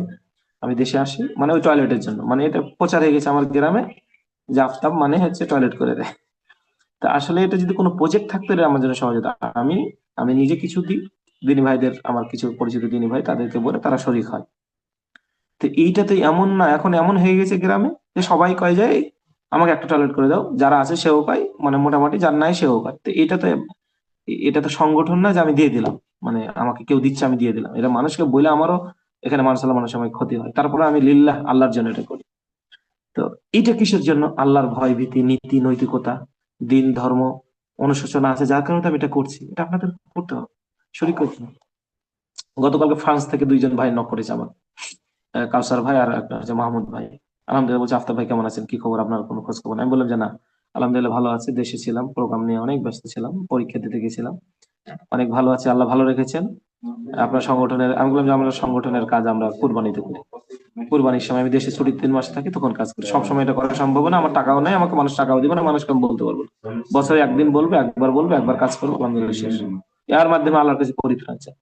আমি দেশে আসি মানে ওই টয়লেটের জন্য, মানে এটা প্রচার হয়ে গেছে আমার গ্রামে যে আফতাব মানে হচ্ছে টয়লেট করে দেয়। তা আসলে এটা যদি কোনো প্রজেক্ট থাকতো, এটা আমার জন্য সহজ হতো। আমি আমি নিজে কিছু দিই, দিনী ভাইদের, আমার কিছু পরিচিত দিনী ভাই, তাদেরকে বলে তারা শরিক হয়। তো এইটাতে এমন না, এখন এমন হয়ে গেছে গ্রামে যে সবাই কয় যায় আমাকে একটা টয়লেট করে দাও, যারা আছে সেও পায়, মানে মোটামুটি, যার নাই সেও পায়। তো এটা তো সংগঠন না যে আমি দিয়ে দিলাম, মানে আমাকে কেউ দিচ্ছে আমি দিয়ে দিলাম, এটা মানুষকে বলে আমারও এখানে মানুষের সময় ক্ষতি হয়, তারপরে আমি লিল্লাহ আল্লাহর জন্য এটা করি। তো এটা কিসের জন্য? আল্লাহর ভয় ভীতি, নীতি নৈতিকতা, দিন ধর্ম অনুশোচনা আছে, যার কারণে তো আমি এটা করছি। এটা আপনাদের করতে হবে, শরীর করতে হবে। গতকালকে ফ্রান্স থেকে 2জন ভাই নক করেছে আমার, কাউসার ভাই আর একটা হচ্ছে মাহমুদ ভাই। আলহামদুলিল্লাহ, বলছে আফতাব ভাই কেমন আছেন, কি খবর, আপনার কোনো খোঁজ খবর নাই? আমি বললাম যে না, আলহামদুলিল্লাহ ভালো আছে, দেশে ছিলাম, প্রোগ্রাম নিয়ে অনেক ব্যস্ত ছিলাম, পরীক্ষা দিতে গেছিলাম, অনেক ভালো আছে, আল্লাহ ভালো রেখেছেন। আপনার সংগঠনের, আমি বললাম যে আমরা সংগঠনের কাজ আমরা কুরবানিতে করি, কুরবানির সময় আমি দেশে ছুটির 3 মাস থাকি, তখন কাজ করি। সবসময় এটা করা সম্ভব না, আমার টাকাও নাই, আমাকে মানুষ টাকাও দিবে না, মানুষকে আমি বলতে পারবো না। বছরে একদিন বলবো, একবার বলবো, একবার কাজ করবো, আলহামদুলিল্লাহ শেষ। এর মাধ্যমে আল্লাহর কাছে পরিত্রাণ চাই।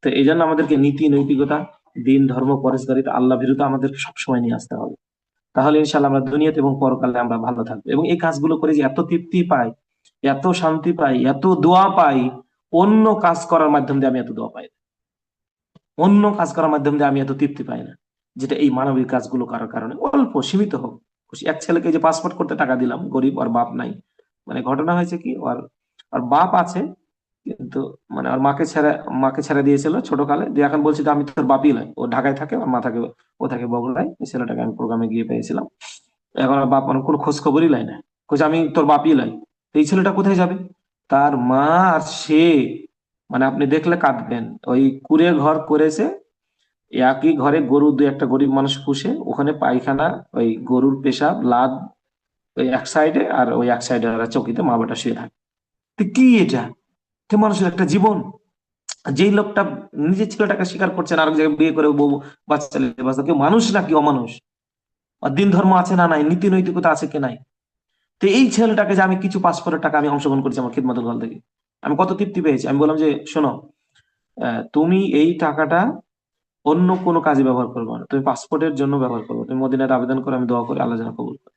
তো এই জন্য আমাদেরকে নীতি নৈতিকতা, দিন ধর্ম পরেশগারিতা, আল্লাহ ভীরুতা আমাদেরকে সবসময় নিয়ে আসতে হবে। তাহলে ইনশাল্লাহ আমরা দুনিয়াতে এবং পরকালে আমরা ভালো থাকবো। এবং এই কাজগুলো করে যে এত তৃপ্তি পাই, এত শান্তি পাই, এত দোয়া পাই, অন্য কাজ করার মাধ্যম দিয়ে আমি এত দোয়া পাই না। অন্য কাজ করার মাধ্যম দিয়ে আমি এত তৃপ্তি পাই না, যেটা এই মানবিক কাজগুলো করার কারণে, অল্প সীমিত হোক খুশি। এক ছেলেকে যে পাসপোর্ট করতে টাকা দিলাম, গরিব, ওর বাপ নাই। মানে ঘটনা হয়েছে কি, ওর ওর বাপ আছে, কিন্তু মানে ওর মাকে ছেড়ে দিয়েছিল ছোটকালে দিয়ে, এখন বলছি যে আমি তোর বাপই লাই। ও ঢাকায় থাকে, ওর মা থাকে, ও থাকে বগুড়ায়। এই ছেলেটাকে আমি প্রোগ্রামে গিয়ে পেয়েছিলাম, এখন ওর বাপ মানে কোনো খোঁজ খবরই লাই না, বলছে আমি তোর বাপই লাই। তো এই ছেলেটা কোথায় যাবে? তার মা আর সে, মানে আপনি দেখলে কাঁদবেন। ওই কুঁড়ে ঘর করেছে, একই ঘরে গরু, 2-1টা গরিব মানুষ পুষে, ওখানে পায়খানা, ওই গরুর পেশাব লাদ ওই এক সাইডে, আর ওই এক সাইডে ওরা চৌকিতে মা বেটা শুয়ে থাকে। তো কি এটা? এটা মানুষের একটা জীবন। যেই লোকটা নিজের ছেলেটাকে স্বীকার করছেন, আরেক জায়গায় বিয়ে করে বউ বাচ্চা ছেলে বাচ্চা, কেউ মানুষ নাকি অমানুষ? আর দিন ধর্ম আছে না নাই, নীতি নৈতিকতা আছে কি নাই? তো এই ছেলেটাকে যে আমি কিছু পাসপোর্টের টাকা আমি অংশগ্রহণ করছি আমার খিদমতের দল থেকে, আমি কত তৃপ্তি পেয়েছি। আমি বললাম যে শোনো, তুমি এই টাকাটা অন্য কোনো কাজে ব্যবহার করবে না, তুমি পাসপোর্টের জন্য ব্যবহার করবে, তুমি মদিনার আবেদন করে, আমি দোয়া করি আল্লাহ যেন কবুল করে।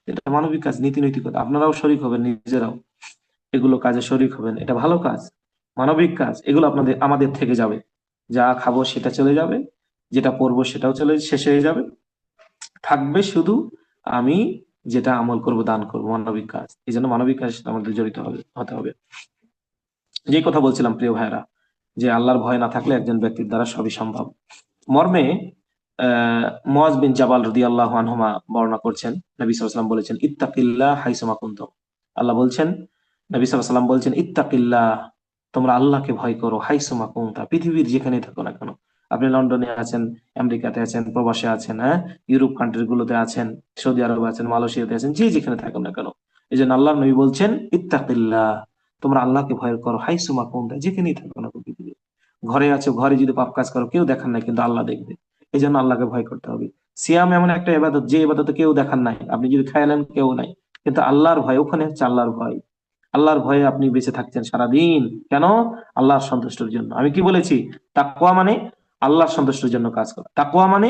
এটা মানবিক কাজ, নীতি নৈতিকতা। আপনারাও শরিক হবেন, নিজেরাও এগুলো কাজে শরিক হবেন, এটা ভালো কাজ, মানবিক কাজ। এগুলো আপনাদের আমাদের থেকে যাবে, যা খাবো সেটা চলে যাবে, যেটা পরবো সেটাও শেষ হয়ে যাবে, থাকবে শুধু আমি যেটা আমল করব, দান করব, মানবিক কাজ। এই জন্য মানবিক কাজের সাথে আমাদের জড়িত হতে হবে। যে কথা বলছিলাম প্রিয় ভাইরা, যে আল্লাহর ভয় না থাকলে একজন ব্যক্তির দ্বারা সবই সম্ভব মর্মে মুআয বিন জাবাল রাদিয়াল্লাহু আনহুমা বর্ণনা করছেন, নবী সাল্লাল্লাহু আলাইহি ওয়াসাল্লাম বলেছেন ইত্তাকিল্লাহ হাইসুমা কুনতুম। আল্লাহ বলছেন, নবী সাল্লাল্লাহু আলাইহি ওয়াসাল্লাম বলছেন ইত্তাকিল্লাহ, তোমরা আল্লাহকে ভয় করো, হাইসুমা কুনতা, পৃথিবীর যেখানেই থাকো না কেন। আপনি লন্ডনে আছেন, আমেরিকাতে আছেন, প্রবাসে আছেন, হ্যাঁ, ইউরোপ কান্ট্রি গুলোতে আছেন, সৌদি আরবে আছেন, মালয়েশিয়াতে আছেন, যে যেখানে থাকুন না কেন, এই জন্য আল্লাহ নবী বলছেন ইত্তাকিল্লাহ, তোমরা আল্লাহকে ভয় করো হাইসুমা কুনতা, যেখানেই থাকো না পৃথিবীতে। ঘরে আছো, ঘরে যদি পাপ কাজ করো কেউ দেখার নাই, কিন্তু আল্লাহ দেখবে। এই জন্য আল্লাহকে ভয় করতে হবে। সিয়াম এমন একটা ইবাদত, যে ইবাদতে কেউ দেখার নাই, আপনি যদি খাইলেন কেউ নাই, কিন্তু আল্লাহর ভয়, ওখানে হচ্ছে আল্লাহর ভয়। আল্লাহর ভয়ে আপনি বেঁচে থাকছেন সারাদিন। কেন? আল্লাহর সন্তুষ্টির জন্য। আমি কি বলেছি? তাকওয়া মানে আল্লাহর সন্তুষ্টির জন্য কাজ করা। তাকওয়া মানে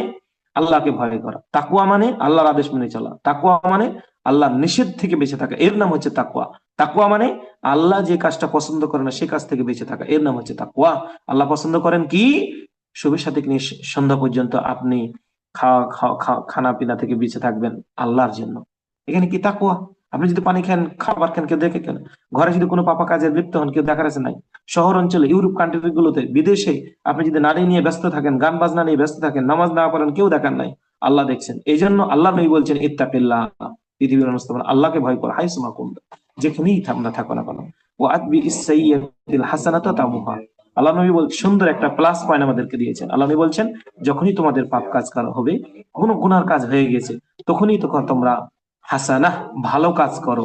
আল্লাহকে ভয় করা। তাকওয়া মানে আল্লাহর আদেশ মেনে চলা। তাকওয়া মানে আল্লাহর নিষেধ থেকে বেঁচে থাকা, এর নাম হচ্ছে তাকওয়া। তাকওয়া মানে আল্লাহ যে কাজটা পছন্দ করে না সে কাজ থেকে বেঁচে থাকা, এর নাম হচ্ছে তাকওয়া। আল্লাহ পছন্দ করেন কি? শুভের সাথে নিয়ে সন্ধ্যা পর্যন্ত আপনি খাওয়া খাওয়া খানা পিনা থেকে বেঁচে থাকবেন আল্লাহর জন্য। এখানে কি তাকওয়া? আপনি যদি পানি খান, খাবার খান, কেউ দেখে কেন? ঘরে যদি কোনো পাপা কাজে লিপ্ত হন, কেউ দেখার আছে নাই? শহর অঞ্চলে, ইউরোপ কান্ট্রি গুলোতে, বিদেশে আপনি যদি নারী নিয়ে ব্যস্ত থাকেন, গান বাজনা নিয়ে ব্যস্ত থাকেন, নামাজ না পড়েন, কেউ দেখার নাই, আল্লাহ দেখছেন। এই জন্য আল্লাহ নবী বলছেন ইত্তাকিল্লাহ, পৃথিবীর মানুষ তোমরা আল্লাহকে ভয় করো হাইসুমা কুনতা, যেখানেই তোমরা থাকো না কেন। ওয়া আতবি ইস-সাইয়্যাতিল হাসানাতা তামুহা। আল্লাহ নবী বলছেন, সুন্দর একটা প্লাস পয়েন্ট আমাদেরকে দিয়েছেন। আল্লাহ নবী বলছেন, যখনই তোমাদের পাপ কাজ করা হবে, কোনো গুনার কাজ হয়ে গেছে, তখনই তোমরা হাসানা, ভালো কাজ করো।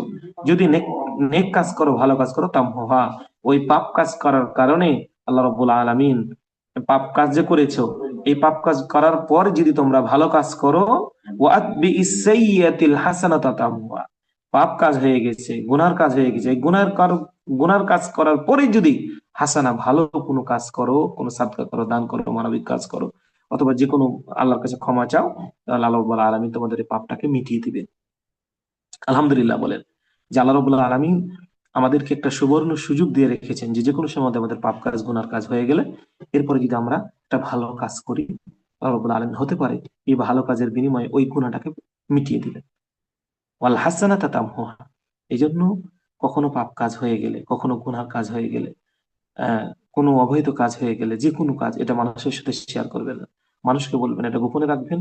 যদি নেক নেক কাজ করো, ভালো কাজ করো, তামহুহা, ওই পাপ কাজ করার কারণে আল্লাহ রাব্বুল আলামিন, পাপ কাজ যে করেছো, এই পাপ কাজ করার পর যদি তোমরা ভালো কাজ করো, ওয়া আতবি ইস-সাইয়্যাতিল হাসানাতা তামহুহা, পাপ কাজ হয়ে গেছে, গুনার কাজ হয়ে গেছে, এই গুনার কাজ করার পরে যদি হাসানা, ভালো কোনো কাজ করো, কোনো সাদকা করো, দান করো, মানবিক কাজ করো, অথবা যে কোনো আল্লাহর কাছে ক্ষমা চাও, তাহলে আল্লাহ রাব্বুল আলামিন তোমাদের এই পাপটাকে মিটিয়ে দিবেন। আলহামদুলিল্লাহ বলেন যে আল্লাহ রাব্বুল আলামিন আমাদেরকে একটা সুবর্ণ সুযোগ দিয়ে রেখেছেন, যে যে কোনো সময় আমাদের পাপ কাজ, গুনার কাজ হয়ে গেলে, এরপরে যদি আমরা একটা ভালো কাজ করি, আল্লাহ রাব্বুল আলামিন হতে পারে এই ভালো কাজের বিনিময়ে ওই গুনাহটাকে মিটিয়ে দিবেন। ওয়াল হাসানাতা তামহুহা। এই জন্য কখনো পাপ কাজ হয়ে গেলে, কখনো গুনার কাজ হয়ে গেলে, আহ কোনো অবৈধ কাজ হয়ে গেলে, যে কোনো কাজ, এটা মানুষের সাথে শেয়ার করবেন না, মানুষকে বলবেন, এটা গোপনে রাখবেন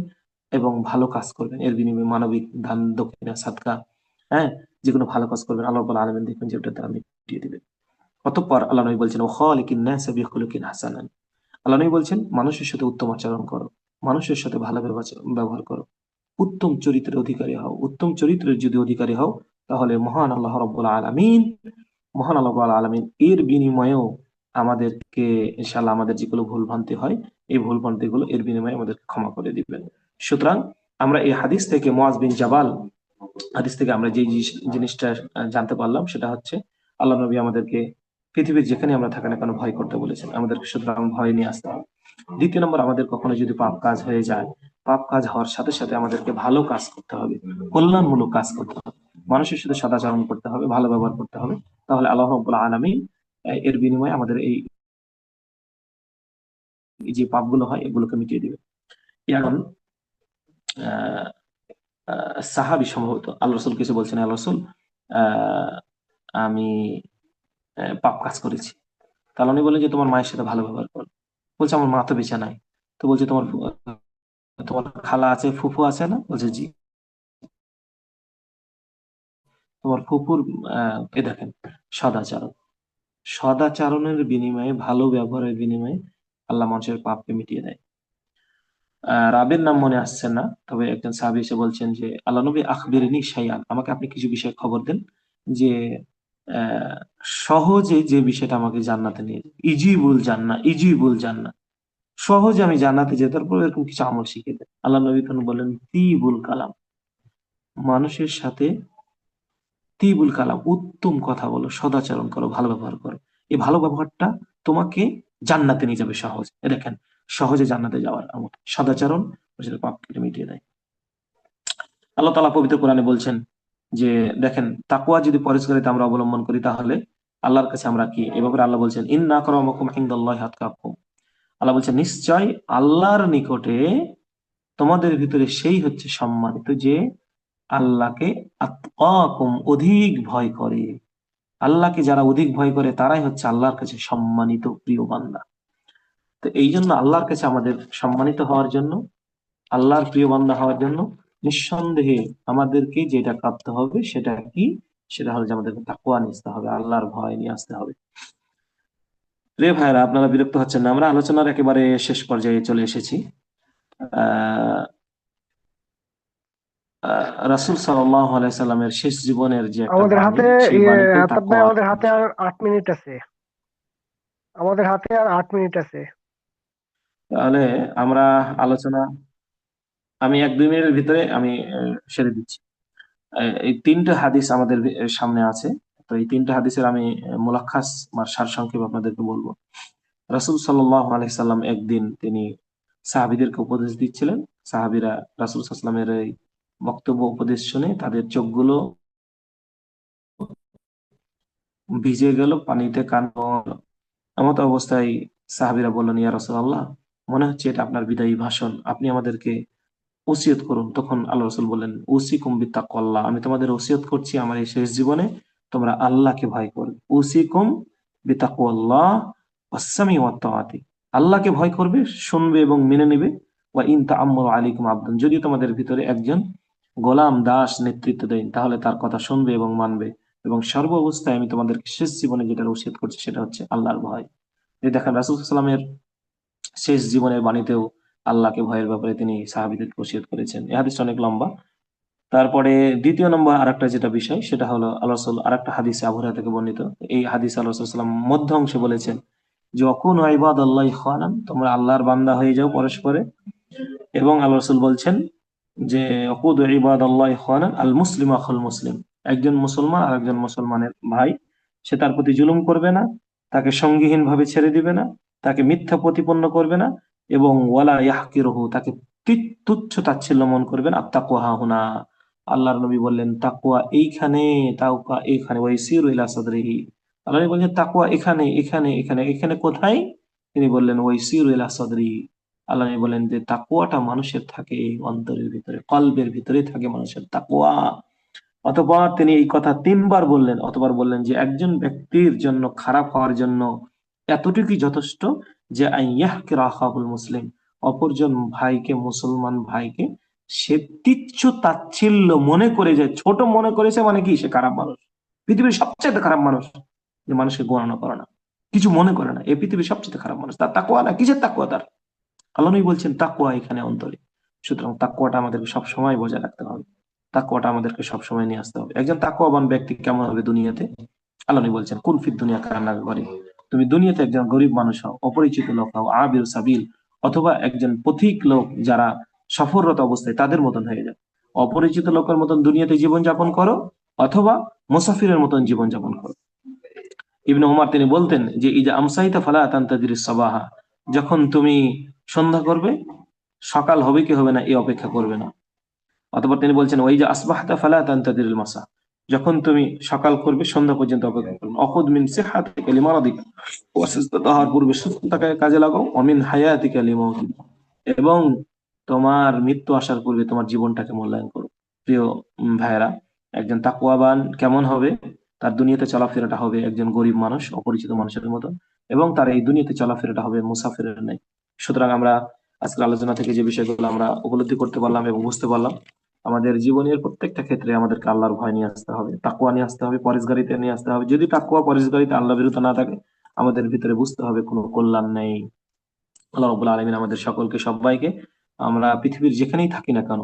এবং ভালো কাজ করবেন। এর বিনিময়ে মানবিক দান, দক্ষিণা, সাদকা, হ্যাঁ, যে কোনো ভালো কাজ করবেন, আল্লাহ রাব্বুল আলামিন দেখবেন যে ওটা তারা মিটিয়ে দিবেন। অতঃপর আল্লাহ নবী বলছেন, ও খালিকিন নাসা বিখুলুকিন হাসানান। আল্লাহ নবী বলছেন, মানুষের সাথে উত্তম আচরণ করো, মানুষের সাথে ভালো ব্যবহার করো, উত্তম চরিত্রের অধিকারী হও। উত্তম চরিত্রের যদি অধিকারী হও, তাহলে মহান আল্লাহ রাব্বুল আলামিন এর বিনিময়েও আমাদেরকে ইনশাআল্লাহ, আমাদের যেগুলো ভুল ভ্রান্তি হয়, এই ভুল ভ্রান্তি গুলো এর বিনিময়ে আমাদেরকে ক্ষমা করে দিবেন। সুতরাং আমরা এই হাদিস থেকে, মুআজ বিন জাবাল হাদিস থেকে আমরা যে জিনিসটা জানতে পারলাম, সেটা হচ্ছে আল্লাহ নবী আমাদেরকে পৃথিবীর যেখানে আমরা থাকি না কেন ভয় করতে বলেছেন, আমাদেরকে সুতরাং ভয় নিয়ে আসতে হবে। দ্বিতীয় নম্বর, আমাদের কখনো যদি পাপ কাজ হয়ে যায়, পাপ কাজ হওয়ার সাথে সাথে আমাদেরকে ভালো কাজ করতে হবে, কল্যাণমূলক কাজ করতে হবে, মানুষের সাথে সদাচরণ করতে হবে, ভালো ব্যবহার করতে হবে। তাহলে আল্লাহ রাব্বুল আলামিন এর বিনিময়ে আমাদের এই এই যে পাপগুলো হয়, এগুলোকে মিটিয়ে দিবে। এখন আহ সাহাবী সম্ভবত আল্লাহ রাসূল কিছু বলছেন, আল্লাহ রাসূল, আহ আমি পাপ কাজ করেছি। তাহলে উনি বললেন যে তোমার মায়ের সাথে ভালো ব্যবহার করো। বলছে আমার মা তো বেঁচে নাই। তো বলছে তোমার খালা আছে, ফুফু আছে না? বলছে জি। তোমার ফুফুর এ দেখেন, সদাচরণ, সদাচরণের বিনিময়ে, ভালো ব্যবহারের বিনিময়ে আল্লাহ মানুষের পাপকে মিটিয়ে দেয়। রাবের নাম মনে আসছে না, তবে একজন সাহাবী এসে বলছেন যে আল্লাহ নবী, আখবিরনি শাইআন, আমাকে আপনি কিছু বিষয়ে খবর দেন, যে আহ, সহজে যে বিষয়টা আমাকে জান্নাতে নিয়ে যাবে। ইজিবুল জান্নাহ, সহজে আমি জান্নাতে যেতে পারবো, এরকম কিছু আমল শিখে দেন। আল্লাহ নবী তখন বললেন, তিবুল কালাম, মানুষের সাথে তিবুল কালাম, উত্তম কথা বলো, সদাচরণ করো, ভালো ব্যবহার করো। এই ভালো ব্যবহারটা তোমাকে জান্নাতে নিয়ে যাবে সহজ। দেখেন, সহজে জান্নাতে যাওয়ার আমল সদাচরণ, সেটা পাপ কেটে মিটিয়ে দেয়। আল্লাহ তাআলা পবিত্র কোরআনে বলছেন যে, দেখেন, তাকওয়া যদি পরহেজগারিতা আমরা অবলম্বন করি, তাহলে আল্লাহর কাছে আমরা কি, এ ব্যাপারে আল্লাহ বলছেন, ইন্না আক্রামাকুম ইনদাল্লাহি আতকাকুম। আল্লাহ বলছেন, নিশ্চয় আল্লাহর নিকটে তোমাদের ভিতরে সেই হচ্ছে সম্মানিত, যে আল্লাহকে আতকাকুম, অধিক ভয় করে। আল্লাহকে যারা অধিক ভয় করে, তারাই হচ্ছে আল্লাহর কাছে সম্মানিত, প্রিয় বান্দা। তো এই জন্য আল্লাহর কাছে আমাদের সম্মানিত হওয়ার জন্য, আল্লাহর প্রিয় বান্দা হওয়ার জন্য, নিঃসন্দেহে আমাদেরকে যেটা প্রাপ্ত হবে সেটা কি? সেটা হলো যে আমাদেরকে তাকওয়া নিয়ে আসতে হবে, আল্লাহর ভয় নিয়ে আসতে হবে। রে ভাইরা, আপনারা বিরক্ত হচ্ছেন না? আমরা আলোচনার একেবারে শেষ পর্যায়ে চলে এসেছি। আহ রাসূল সাল্লাল্লাহু আলাইহি সাল্লামের শেষ জীবনের যে একটা আমাদের বাণী, হাতে সেই ইয়ে বাণীতেও আতাব ভাই, তাকওয়া। আমাদের হাতে আর 8 মিনিট আছে। আমাদের হাতে আর 8 মিনিট আছে। তাহলে আমরা আলোচনা, আমি 1-2 মিনিটের ভিতরে আমি সেরে দিচ্ছি। এই 3টে হাদিস আমাদের সামনে আছে। তো এই 3টে হাদিসের আমি মুলাক্কাস বা সারসংক্ষেপ আপনাদেরকে বলবো। রাসূল সাল্লাল্লাহু আলাইহি সাল্লাম একদিন তিনি সাহাবীদেরকে উপদেশ দিচ্ছিলেন। সাহাবীরা রাসূল সাল্লাল্লাহু আলাইহি সাল্লামের এই বক্তব্য উপদেশ শুনে তাদের চোখগুলো ভিজে গেল, পানিতে কান হলো। এমত অবস্থায় সাহাবীরা বললেন, ইয়া রাসূলুল্লাহ, মনে হচ্ছে এটা আপনার বিদায়ী ভাষণ, আপনি আমাদেরকে ওসিয়ত করুন। তখন আল্লাহ রাসূল বললেন, উসিকুম বিত্তাকওয়াল্লাহ, আমি তোমাদের ওসিয়ত করছি আমার এই শেষ জীবনে তোমরা আল্লাহকে ভয় করবে। উসিকুম বিত্তাকওয়াল্লাহ ওয়াসসামি ওয়াত তাআতি, আল্লাহকে ভয় করবে, শুনবে এবং মেনে নেবে। ওয়া ইন তাআম্মারু আলাইকুম আবদুন, যদি তোমাদের ভিতরে একজন গোলাম দাস নেতৃত্ব দেন তাহলে তার কথা শুনবে এবং মানবে। এবং সর্ব অবস্থায় আমি তোমাদেরকে শেষ জীবনে যেটা ওসিয়ত করছি সেটা হচ্ছে আল্লাহর ভয়। এই দেখেন রাসূল সাল্লাল্লাহু আলাইহি ওয়াসাল্লামের শেষ জীবনের বাণীতেও আল্লাহকে ভয়ের ব্যাপারে তিনি সাহাবীদেরকে ওসিয়ত করেছেন। এই হাদিসটা অনেক লম্বা। তারপরে দ্বিতীয় নম্বর আরেকটা যেটা বিষয় সেটা হলো আল্লাহ রাসূল আরেকটা হাদিসে আবু হুরায়রা থেকে বর্ণিত। এই হাদিসে আল্লাহ রাসূল সাল্লাল্লাহু আলাইহি ওয়াসাল্লাম মধ্য অংশে বলেছেন যে অকুনু ইবাদাল্লাহি ইখওয়ানান, তোমরা আল্লাহর বান্দা হয়ে যাও পরস্পরে। এবং আল্লাহ রাসূল বলছেন যে অকুদু ইবাদাল্লাহি ইখওয়ানান আল মুসলিমু আখুল মুসলিম, একজন মুসলমান আর একজন মুসলমানের ভাই, সে তার প্রতি জুলুম করবে না, তাকে সঙ্গীহীন ভাবে ছেড়ে দিবে না, তাকে মিথ্যা প্রতিপন্ন করবে না, এবং ওয়ালা ইয়াহকিরুহু, তাকে তুচ্ছ তাচ্ছিল্য মন করবে না। আত্তাকওয়া হাহুনা, আল্লাহর নবী বললেন তাকওয়া এইখানে, তাকওয়া এইখানে, ওয়াইসিরু ইলা সাদরিহি, আল্লাহ নবী বলছেন তাকওয়া এখানে এখানে এখানে এখানে কোথায়? তিনি বললেন ওয়াইসিরু ইলা সাদরি, আল্লাহ নবী বলেন যে তাকওয়াটা মানুষের থাকে এই অন্তরের ভিতরে, কলবের ভিতরে থাকে মানুষের তাকওয়া। অতঃপর তিনি এই কথা 3বার বললেন। অতঃপর বললেন যে একজন ব্যক্তির জন্য খারাপ হওয়ার জন্য এতটুকুই যথেষ্ট যে আইয়াহকিরা আখাহুল মুসলিম, অপরজন ভাইকে, মুসলমান ভাইকে সে তুচ্ছ তাচ্ছিল্য মনে করে, যে ছোট মনে করেছে, মানে কি সে খারাপ মানুষ, পৃথিবীর সবচেয়ে খারাপ মানুষ, যে মানুষকে গণনা করে না, কিছু মনে করে না, এই পৃথিবীর সবচেয়ে খারাপ মানুষ। তার তাকওয়া না, কিসের তাকওয়া তার? আল্লাহ নবী বলছেন তাকওয়া এখানে অন্তরে। সুতরাং তাকওয়াটা আমাদেরকে সবসময় বজায় রাখতে হবে, তাকওয়াটা আমাদেরকে সবসময় নিয়ে আসতে হবে। একজন তাকওয়াবান ব্যক্তি কেমন হবে দুনিয়াতে? আল্লাহ নবী বলছেন কুন ফিদ দুনিয়া কান্নাকা গরিব, তুমি দুনিয়াতে একজন গরিব মানুষ হও, অপরিচিত লোক হও, আবির সাবিল, অথবা একজন পথিক লোক যারা সফররত অবস্থায় তাদের মতন হয়ে যায়। অপরিচিত লোকের মতন দুনিয়াতে জীবন যাপন করো, অথবা মুসাফিরের মতন জীবন যাপন করো। ইবনে উমার তিনি বলতেন যে ইজা আমসাইতা ফালা তান্তাজিরিস সাবাহা, যখন তুমি সন্ধ্যা করবে, সকাল হবে কি হবে না এই অপেক্ষা করবে না। অতঃপর তিনি বলছেন ওই যে আসবাহতা ফালা তান্তাজিরিল মাসা, যখন তুমি সকাল করবে সন্ধ্যা পর্যন্ত অপেক্ষা করবে। অখুদ মিন সিহহাতিকা লিমারাদিকা, অসুস্থতা হওয়ার পূর্বে সুস্থতাকে কাজে লাগাও। অমিন হায়াতিকা লিমাউতিকা, এবং তোমার মৃত্যু আসার পূর্বে তোমার জীবনটাকে মূল্যায়ন করো। প্রিয় ভাইয়েরা, একজন তাকওয়াবান কেমন হবে? তার দুনিয়াতে চলাফেরাটা হবে একজন গরিব মানুষ, অপরিচিত মানুষের মতো, এবং তার এই দুনিয়াতে চলাফেরাটা হবে মুসাফিরের নাই। সুতরাং আমরা আজকের আলোচনা থেকে যে বিষয়গুলো আমরা উপলব্ধি করতে পারলাম এবং বুঝতে পারলাম, আমাদের জীবনের প্রত্যেকটা ক্ষেত্রে আমাদেরকে আল্লাহর ভয় নিয়ে আসতে হবে, তাকওয়া নিয়ে আসতে হবে, পরেশগারিতা নিয়ে আসতে হবে। যদি তাকওয়া পরেশগারিতা আল্লাহ বিরুদ্ধে না থাকে, আমাদের ভিতরে বুঝতে হবে কোনো কল্যাণ নেই। আল্লাহ রাব্বুল আলামিন আমাদের সকলকে, সবাইকে, আমরা পৃথিবীর যেখানেই থাকি না কেন,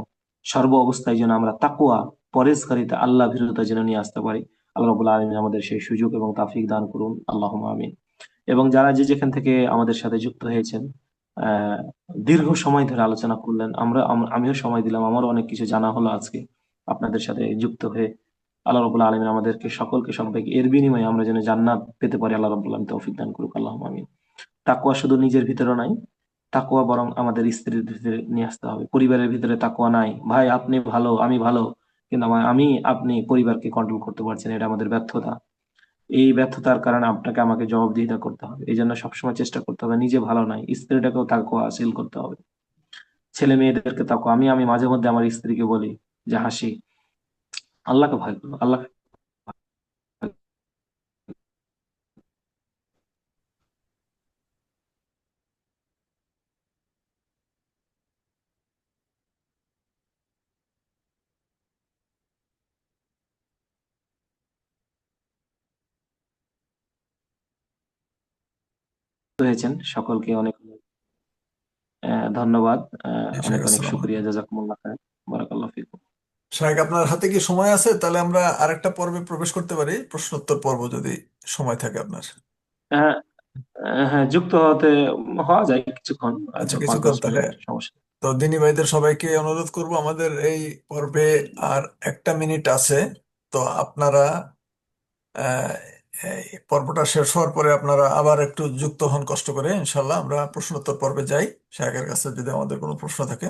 সর্ব অবস্থায় যেন আমরা তাকওয়া, পরেশগারিতা, আল্লাহ ভীরুতা যেন নিয়ে আসতে পারি। আল্লাহ রাব্বুল আলামিন আমাদের সেই সুযোগ এবং তাওফিক দান করুন, আল্লাহুম্মা আমিন। এবং যারা যে যেখান থেকে আমাদের সাথে যুক্ত হয়েছেন, আহ দীর্ঘ সময় ধরে আলোচনা করলেন, আমিও সময় দিলাম, আমারও অনেক কিছু জানা হলো আজকে আপনাদের সাথে যুক্ত হয়ে। আল্লাহ রাব্বুল আলামিন আমাদেরকে সকলকে, সবাইকে এর বিনিময়ে আমরা যেন জান্নাত পেতে পারি, আল্লাহ রাব্বুল আলামিন তৌফিক দান করুক, আল্লাহুম্মা আমিন। তাকওয়া শুধু নিজের ভিতরে নাই, তাকওয়া বরং আমাদের স্ত্রীর ভিতরে নিয়ে আসতে হবে। পরিবারের ভিতরে তাকওয়া নাই, ভাই আপনি ভালো আমি ভালো, কিন্তু আমি আপনি পরিবারকে কন্ট্রোল করতে পারছেন, এটা আমাদের ব্যর্থতা। এই ব্যর্থতার কারণে আপনাকে আমাকে জবাবদিহিতা করতে হবে। এই জন্য সবসময় চেষ্টা করতে হবে, নিজে ভালো নাই স্ত্রীটাকেও তাকওয়া হাসিল করতে হবে। ছেলে মেয়েদেরকে তাকওয়া, আমি মাঝে মধ্যে আমার স্ত্রীকে বলি যে হাসি, আল্লাহকে ভয় করো, আল্লাহ হয়েছেন সকলকে অনেক ধন্যবাদ। জি, শেখ, অনেক অনেক আসসালামু শুকরিয়া, আলাইকুম। জাযাকুমুল্লাহ খায়ের, বারাকাল্লাহু ফিকুম। শাহেক, আপনার হাতে কি সময় আছে? তাহলে আমরা আরেকটা পর্বে প্রবেশ করতে পারি, প্রশ্নোত্তর পর্ব, যদি সময় থাকে আপনার। হ্যাঁ, হ্যাঁ, যুক্ত হতে হওয়া যায় কিছুক্ষণ, আচ্ছা, হয়তো পাঁচ কিছুক্ষণ দশ তাহলে। মিনিট সমস্যা নেই। তো দিনী ভাইদের সবাইকে অনুরোধ করব, আমাদের এই পর্বে আর একটা মিনিট আছে। তো আপনারা আহ, এই পর্বটা শেষ হওয়ার পরে আপনারা আবার একটু যুক্ত হন কষ্ট করে, ইনশাল্লাহ আমরা প্রশ্নোত্তর পর্বে যাই। শাহেকের কাছে যদি আমাদের কোনো প্রশ্ন থাকে।